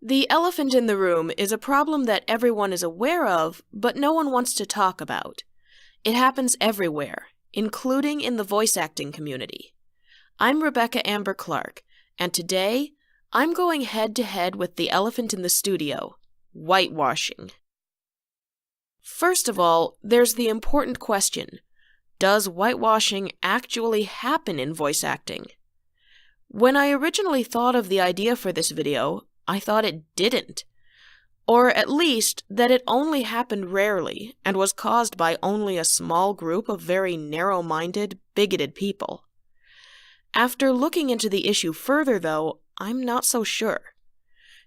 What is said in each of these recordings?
The elephant in the room is a problem that everyone is aware of, but no one wants to talk about. It happens everywhere, including in the voice acting community. I'm Rebecca Amber Clark, and today, I'm going head-to-head with the elephant in the studio, whitewashing. First of all, there's the important question: does whitewashing actually happen in voice acting? When I originally thought of the idea for this video, I thought it didn't. Or at least that it only happened rarely and was caused by only a small group of very narrow-minded, bigoted people. After looking into the issue further, though, I'm not so sure.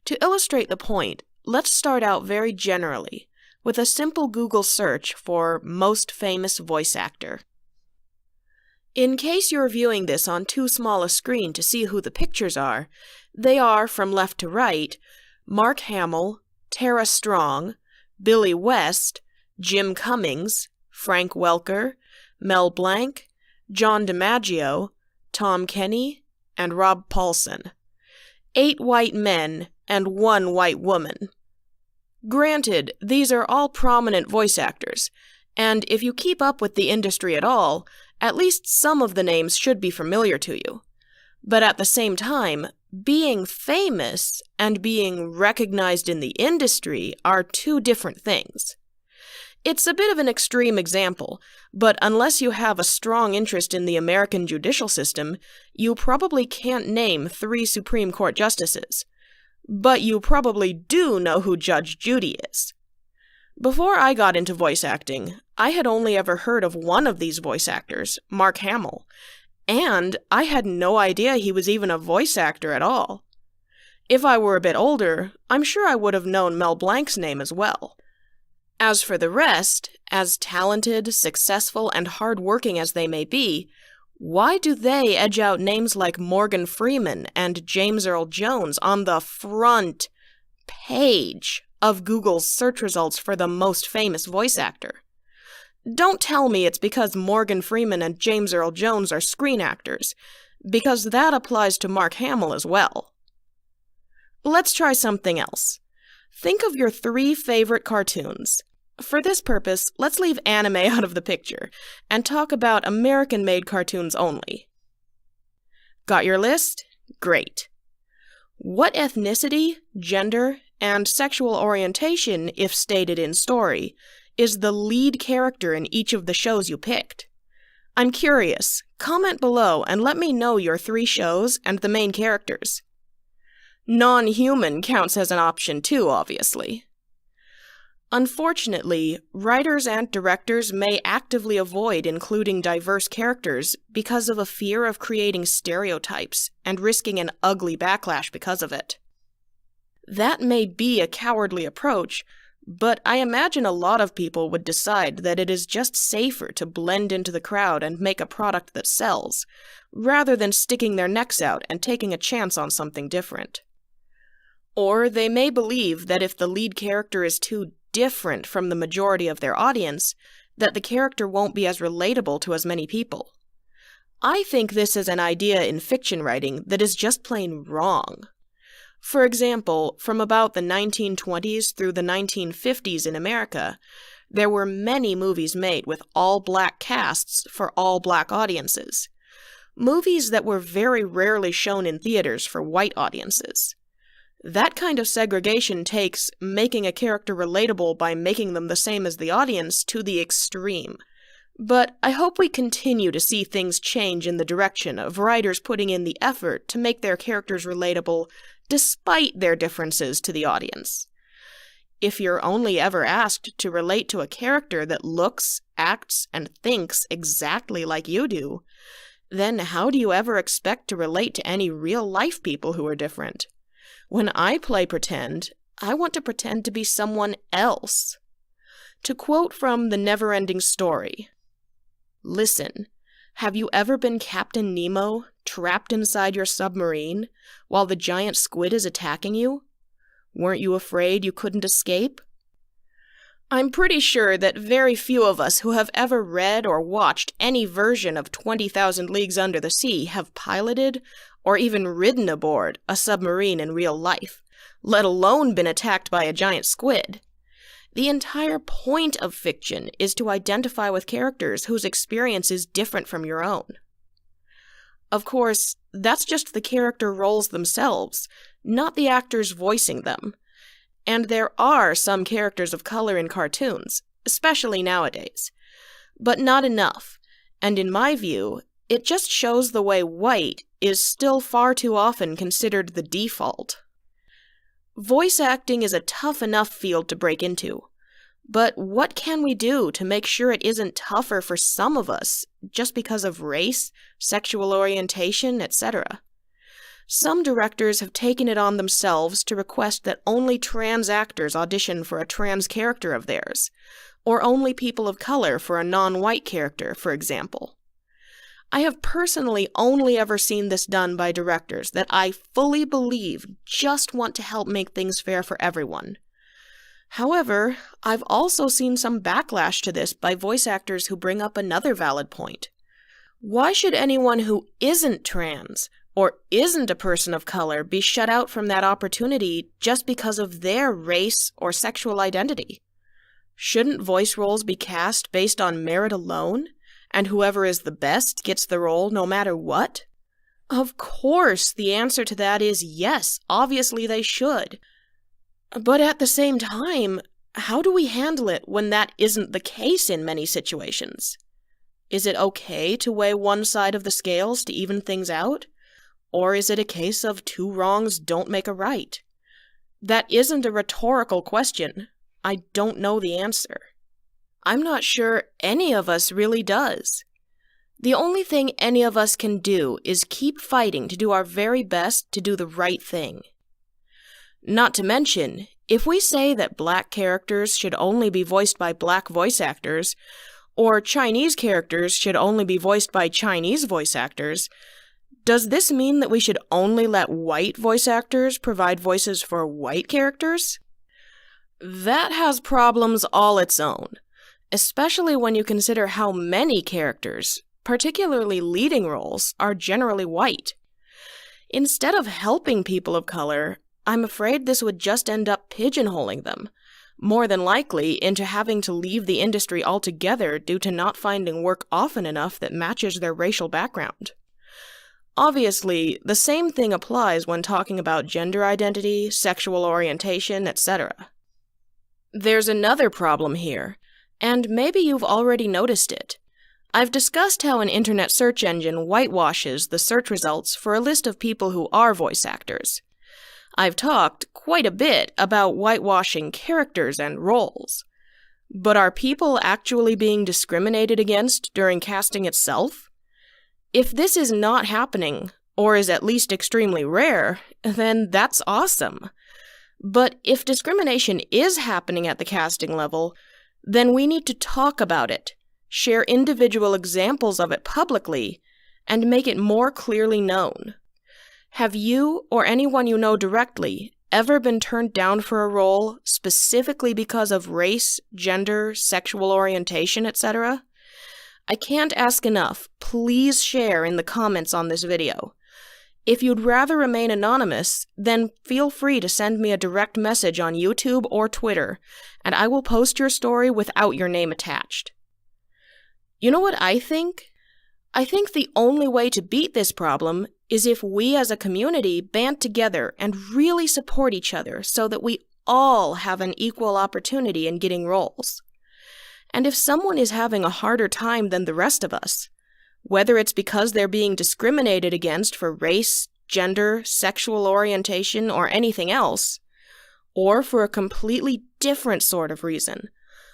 To illustrate the point, let's start out very generally, with a simple Google search for most famous voice actor. In case you're viewing this on too small a screen to see who the pictures are, they are, from left to right, Mark Hamill, Tara Strong, Billy West, Jim Cummings, Frank Welker, Mel Blanc, John DiMaggio, Tom Kenny, and Rob Paulson. 8 white men and 1 white woman. Granted, these are all prominent voice actors, and if you keep up with the industry at all, at least some of the names should be familiar to you. But at the same time, being famous and being recognized in the industry are 2 different things. It's a bit of an extreme example, but unless you have a strong interest in the American judicial system, you probably can't name 3 Supreme Court justices. But you probably do know who Judge Judy is. Before I got into voice acting, I had only ever heard of one of these voice actors, Mark Hamill, and I had no idea he was even a voice actor at all. If I were a bit older, I'm sure I would have known Mel Blanc's name as well. As for the rest, as talented, successful, and hard-working as they may be, why do they edge out names like Morgan Freeman and James Earl Jones on the front page of Google's search results for the most famous voice actor? Don't tell me it's because Morgan Freeman and James Earl Jones are screen actors, because that applies to Mark Hamill as well. Let's try something else. Think of your 3 favorite cartoons. For this purpose, let's leave anime out of the picture and talk about American-made cartoons only. Got your list? Great. What ethnicity, gender, and sexual orientation, if stated in story, is the lead character in each of the shows you picked? I'm curious. Comment below and let me know your 3 shows and the main characters. Non-human counts as an option too, obviously. Unfortunately, writers and directors may actively avoid including diverse characters because of a fear of creating stereotypes and risking an ugly backlash because of it. That may be a cowardly approach, but I imagine a lot of people would decide that it is just safer to blend into the crowd and make a product that sells, rather than sticking their necks out and taking a chance on something different. Or they may believe that if the lead character is too different from the majority of their audience, that the character won't be as relatable to as many people. I think this is an idea in fiction writing that is just plain wrong. For example, from about the 1920s through the 1950s in America, there were many movies made with all-black casts for all-black audiences. Movies that were very rarely shown in theaters for white audiences. That kind of segregation takes making a character relatable by making them the same as the audience to the extreme. But I hope we continue to see things change in the direction of writers putting in the effort to make their characters relatable despite their differences to the audience. If you're only ever asked to relate to a character that looks, acts, and thinks exactly like you do, then how do you ever expect to relate to any real-life people who are different? When I play pretend, I want to pretend to be someone else. To quote from The Never-Ending Story, "Listen, have you ever been Captain Nemo, trapped inside your submarine, while the giant squid is attacking you? Weren't you afraid you couldn't escape?" I'm pretty sure that very few of us who have ever read or watched any version of 20,000 Leagues Under the Sea have piloted or even ridden aboard a submarine in real life, let alone been attacked by a giant squid. The entire point of fiction is to identify with characters whose experience is different from your own. Of course, that's just the character roles themselves, not the actors voicing them. And there are some characters of color in cartoons, especially nowadays. But not enough, and in my view, it just shows the way white is still far too often considered the default. Voice acting is a tough enough field to break into, but what can we do to make sure it isn't tougher for some of us just because of race, sexual orientation, etc.? Some directors have taken it on themselves to request that only trans actors audition for a trans character of theirs, or only people of color for a non-white character, for example. I have personally only ever seen this done by directors that I fully believe just want to help make things fair for everyone. However, I've also seen some backlash to this by voice actors who bring up another valid point. Why should anyone who isn't trans or isn't a person of color be shut out from that opportunity just because of their race or sexual identity? Shouldn't voice roles be cast based on merit alone? And whoever is the best gets the role no matter what? Of course, the answer to that is yes, obviously they should. But at the same time, how do we handle it when that isn't the case in many situations? Is it okay to weigh one side of the scales to even things out? Or is it a case of two wrongs don't make a right? That isn't a rhetorical question. I don't know the answer. I'm not sure any of us really does. The only thing any of us can do is keep fighting to do our very best to do the right thing. Not to mention, if we say that black characters should only be voiced by black voice actors, or Chinese characters should only be voiced by Chinese voice actors, does this mean that we should only let white voice actors provide voices for white characters? That has problems all its own, especially when you consider how many characters, particularly leading roles, are generally white. Instead of helping people of color, I'm afraid this would just end up pigeonholing them, more than likely into having to leave the industry altogether due to not finding work often enough that matches their racial background. Obviously, the same thing applies when talking about gender identity, sexual orientation, etc. There's another problem here, and maybe you've already noticed it. I've discussed how an internet search engine whitewashes the search results for a list of people who are voice actors. I've talked quite a bit about whitewashing characters and roles. But are people actually being discriminated against during casting itself? If this is not happening, or is at least extremely rare, then that's awesome. But if discrimination is happening at the casting level, then we need to talk about it, share individual examples of it publicly, and make it more clearly known. Have you, or anyone you know directly, ever been turned down for a role specifically because of race, gender, sexual orientation, etc.? I can't ask enough. Please share in the comments on this video. If you'd rather remain anonymous, then feel free to send me a direct message on YouTube or Twitter, and I will post your story without your name attached. You know what I think? I think the only way to beat this problem is if we as a community band together and really support each other so that we all have an equal opportunity in getting roles. And if someone is having a harder time than the rest of us, whether it's because they're being discriminated against for race, gender, sexual orientation, or anything else, or for a completely different sort of reason,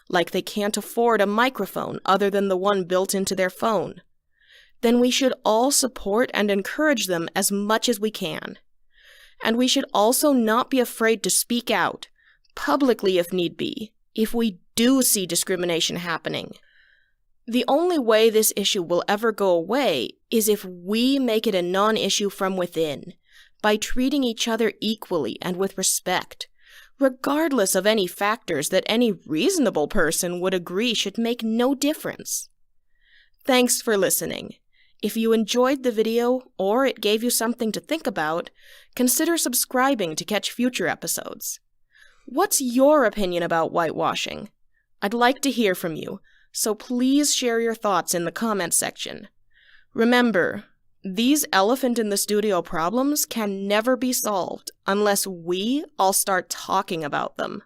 like they can't afford a microphone other than the one built into their phone, then we should all support and encourage them as much as we can. And we should also not be afraid to speak out, publicly if need be, if we do see discrimination happening. The only way this issue will ever go away is if we make it a non-issue from within, by treating each other equally and with respect, regardless of any factors that any reasonable person would agree should make no difference. Thanks for listening. If you enjoyed the video or it gave you something to think about, consider subscribing to catch future episodes. What's your opinion about whitewashing? I'd like to hear from you, so please share your thoughts in the comments section. Remember, these elephant in the studio problems can never be solved unless we all start talking about them.